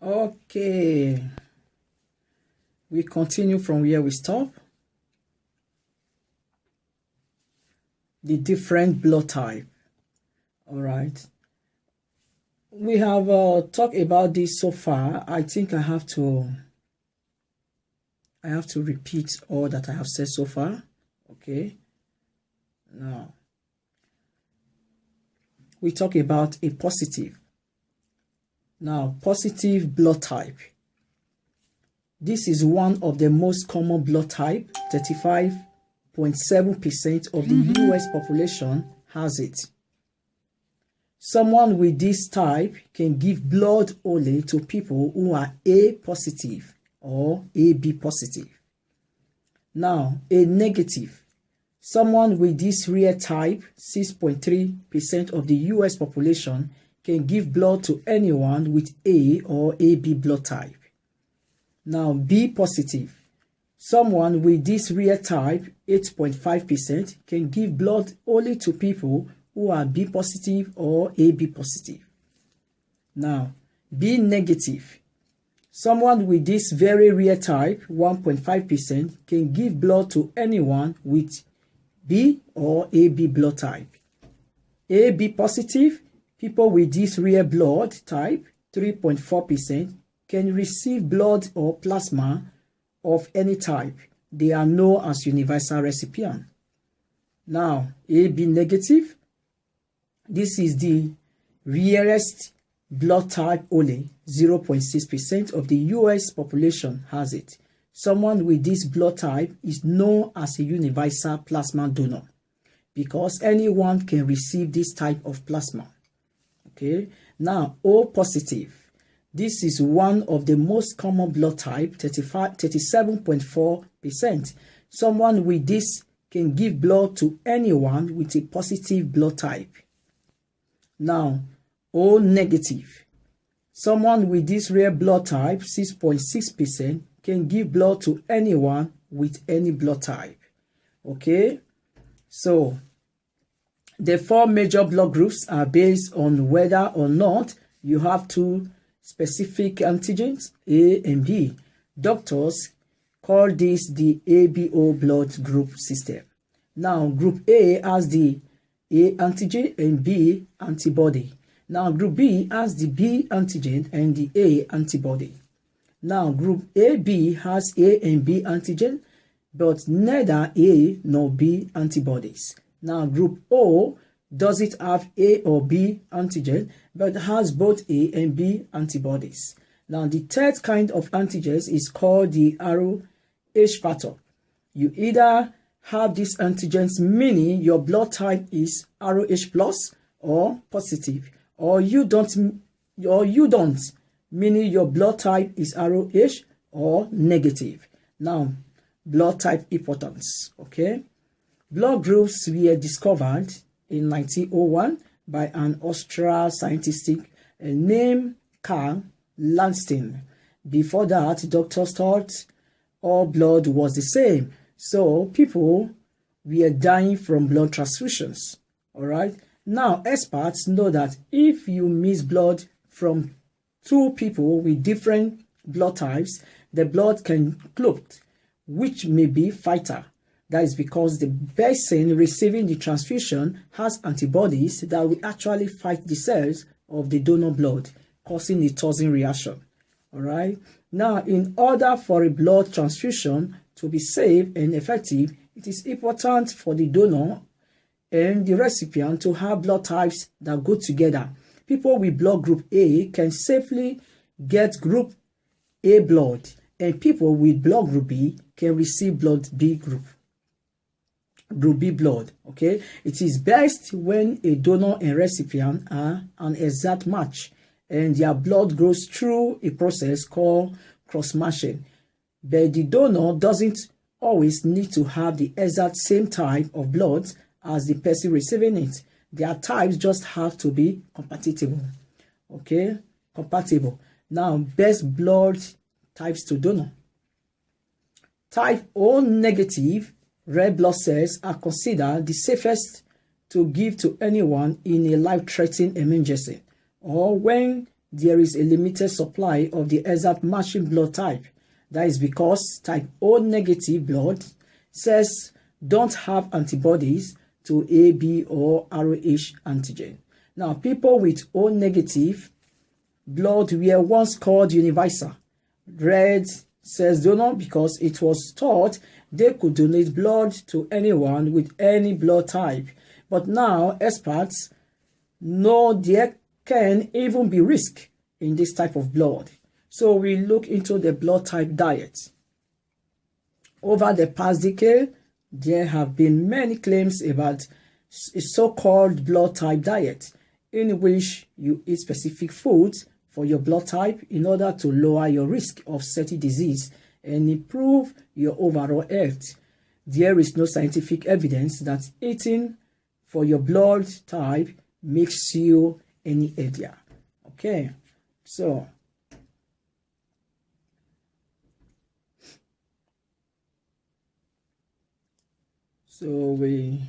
Okay, we continue from where we stop. The different blood type. All right. We have talked about this so far. I think I have to repeat all that I have said so far. Okay. Now, we talk about a positive. Now, positive blood type. This is one of the most common blood type. 35.7% of the US population has it. Someone with this type can give blood only to people who are A positive or AB positive. Now, a negative. Someone with this rare type, 6.3% of the US population, can give blood to anyone with A or AB blood type. Now, B positive. Someone with this rare type, 8.5%, can give blood only to people who are B positive or AB positive. Now, B negative. Someone with this very rare type, 1.5%, can give blood to anyone with B or AB blood type. AB positive. People with this rare blood type, 3.4%, can receive blood or plasma of any type. They are known as universal recipient. Now, AB negative. This is the rarest blood type only. 0.6% of the US population has it. Someone with this blood type is known as a universal plasma donor because anyone can receive this type of plasma. Okay. Now, O positive. This is one of the most common blood type, 37.4%. Someone with this can give blood to anyone with a positive blood type. Now, O negative. Someone with this rare blood type, 6.6%, can give blood to anyone with any blood type. Okay. So, the four major blood groups are based on whether or not you have two specific antigens, A and B. Doctors call this the ABO blood group system. Now, group A has the A antigen and B antibody. Now, group B has the B antigen and the A antibody. Now, group AB has A and B antigen, but neither A nor B antibodies. Now, group O doesn't have A or B antigen, but has both A and B antibodies. Now, the third kind of antigens is called the Rh factor. You either have these antigens, meaning your blood type is Rh plus or positive, or you don't, meaning your blood type is Rh or negative. Now, blood type importance. Okay. Blood groups were discovered in 1901 by an Austrian scientist named Karl Landstein. Before that, doctors thought all blood was the same. So people were dying from blood transfusions. All right. Now, experts know that if you miss blood from two people with different blood types, the blood can clot, which may be fatal. That is because the person receiving the transfusion has antibodies that will actually fight the cells of the donor blood, causing a toxin reaction. All right. Now, in order for a blood transfusion to be safe and effective, it is important for the donor and the recipient to have blood types that go together. People with blood group A can safely get group A blood, and people with blood group B can receive blood B group B blood. Okay, it is best when a donor and recipient are an exact match and their blood goes through a process called cross-matching. But the donor doesn't always need to have the exact same type of blood as the person receiving it. Their types just have to be compatible. Okay, compatible. Now, best blood types to donor. Type O negative red blood cells are considered the safest to give to anyone in a life-threatening emergency or when there is a limited supply of the exact matching blood type. That is because type O negative blood cells don't have antibodies to A, B, or ROH antigen. Now, people with O negative blood were once called universal red cells donor because it was thought they could donate blood to anyone with any blood type. But now experts know there can even be risk in this type of blood. So we look into the blood type diet. Over the past decade, there have been many claims about a so-called blood type diet, in which you eat specific foods for your blood type in order to lower your risk of certain disease and improve your overall health. There is no scientific evidence that eating for your blood type makes you any healthier. Okay, so we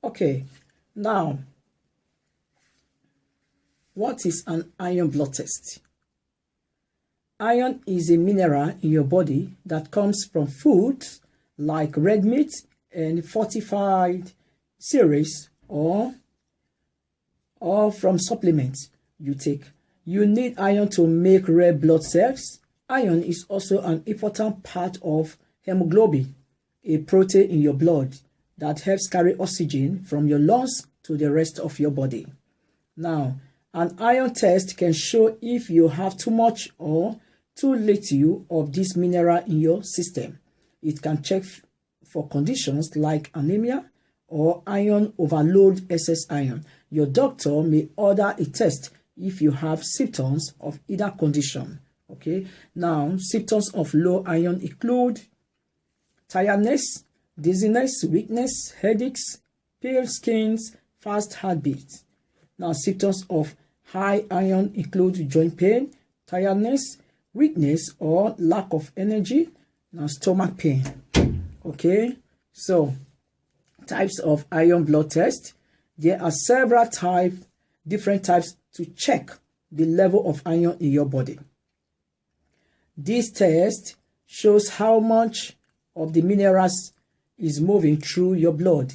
okay, now, what is an iron blood test? Iron is a mineral in your body that comes from foods like red meat and fortified cereals or from supplements you take. You need iron to make red blood cells. Iron is also an important part of hemoglobin, a protein in your blood that helps carry oxygen from your lungs to the rest of your body. Now, an iron test can show if you have too much or too little of this mineral in your system. It can check for conditions like anemia or iron overload, excess iron. Your doctor may order a test if you have symptoms of either condition. Okay, now symptoms of low iron include tiredness, dizziness, weakness, headaches, pale skin, fast heartbeat. Now symptoms of high iron include joint pain, tiredness, weakness or lack of energy, now stomach pain. Okay, so types of iron blood test. There are several different types to check the level of iron in your body. This test shows how much of the minerals is moving through your blood,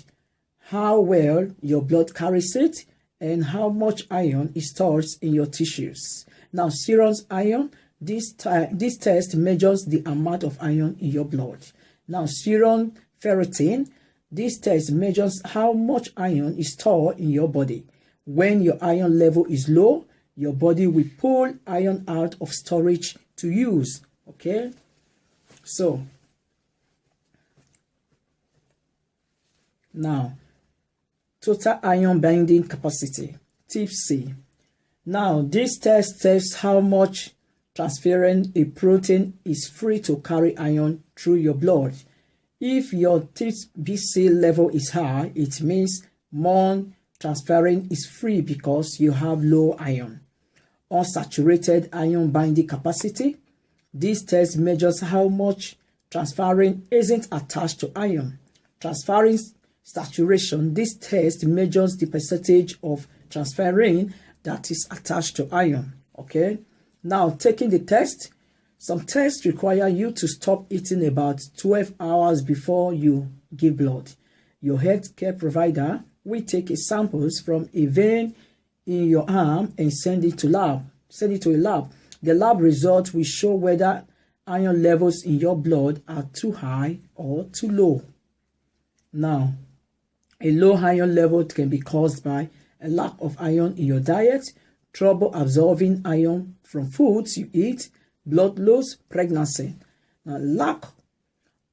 how well your blood carries it, and how much iron is stored in your tissues. Now, serum iron, this test measures the amount of iron in your blood. Now, serum ferritin, this test measures how much iron is stored in your body. When your iron level is low, your body will pull iron out of storage to use. Okay, so now total iron binding capacity, tip C. Now this test tests how much transferrin, a protein, is free to carry iron through your blood. If your TBC level is high, it means more transferrin is free because you have low iron. Unsaturated iron binding capacity. This test measures how much transferrin isn't attached to iron. Transferrin saturation. This test measures the percentage of transferrin that is attached to iron. Okay. Now, taking the test. Some tests require you to stop eating about 12 hours before you give blood. Your healthcare provider will take samples from a vein in your arm and send it to a lab. The lab results will show whether iron levels in your blood are too high or too low. Now, a low iron level can be caused by a lack of iron in your diet, trouble absorbing iron from foods you eat, blood loss, pregnancy. Now, lack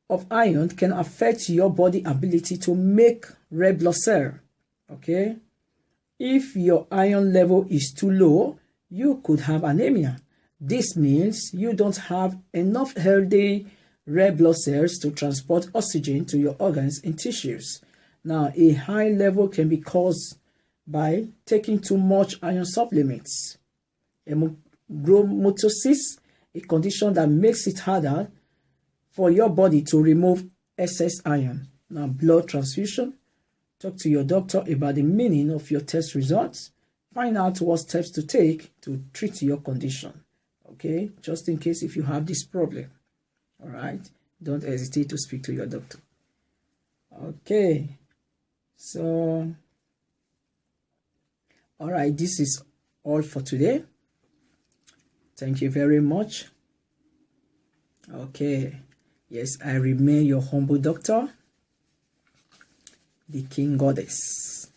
of iron can affect your body ability to make red blood cell. Okay, if your iron level is too low, you could have anemia. This means you don't have enough healthy red blood cells to transport oxygen to your organs and tissues. Now, a high level can be caused by taking too much iron supplements. Hemochromatosis, a condition that makes it harder for your body to remove excess iron. Now, blood transfusion. Talk to your doctor about the meaning of your test results. Find out what steps to take to treat your condition. Okay, just in case if you have this problem. All right, don't hesitate to speak to your doctor. Okay, so all right, this is all for today. Thank you very much. Okay, yes, I remain your humble doctor, the King Goddess,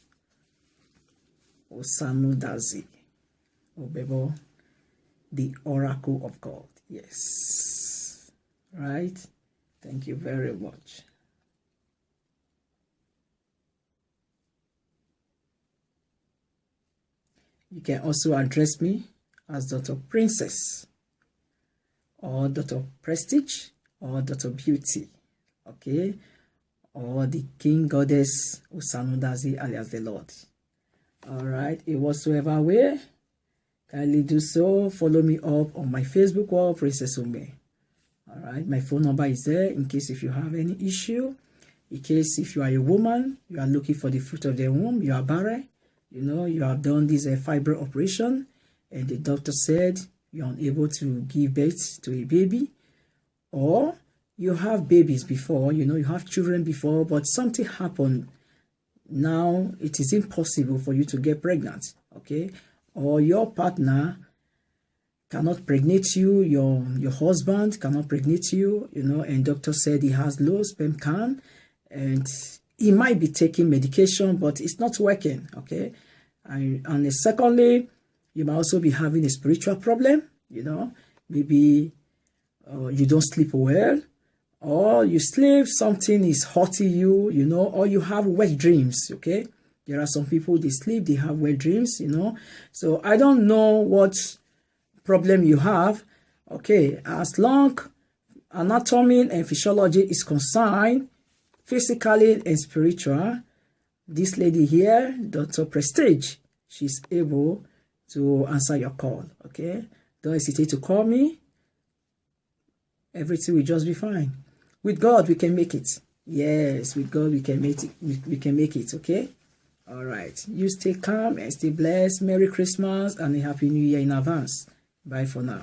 O.N.A.U.OGBEBOR, the Oracle of God. Yes, right. Thank you very much. You can also address me as Dr. Princess, or Dr. Prestige, or Dr. Beauty, okay, or the King Goddess O.N.A.U.OGBEBOR, alias the Lord. All right, in whatsoever way, kindly do so. Follow me up on my Facebook wall, Princess Ome. All right, my phone number is there in case if you have any issue. In case if you are a woman, you are looking for the fruit of the womb, you are barren, you know, you have done this fibro operation, and the doctor said you're unable to give birth to a baby, or you have babies before, you know, you have children before, but something happened. Now it is impossible for you to get pregnant, okay? Or your partner cannot pregnate you, your husband cannot pregnate you, you know, and doctor said he has low sperm count, and he might be taking medication, but it's not working, okay? And secondly, you might also be having a spiritual problem, you know, maybe you don't sleep well, or you sleep, something is hurting you, you know, or you have wet dreams, okay? There are some people, they sleep, they have wet dreams, you know. So I don't know what problem you have, okay? As long anatomy and physiology is concerned, physically and spiritual, this lady here, Dr. Prestige, she's able to answer your call, okay? Don't hesitate to call me. Everything will just be fine. With God, we can make it. Yes, with God, we can make it. We can make it, okay? All right. You stay calm and stay blessed. Merry Christmas and a Happy New Year in advance. Bye for now.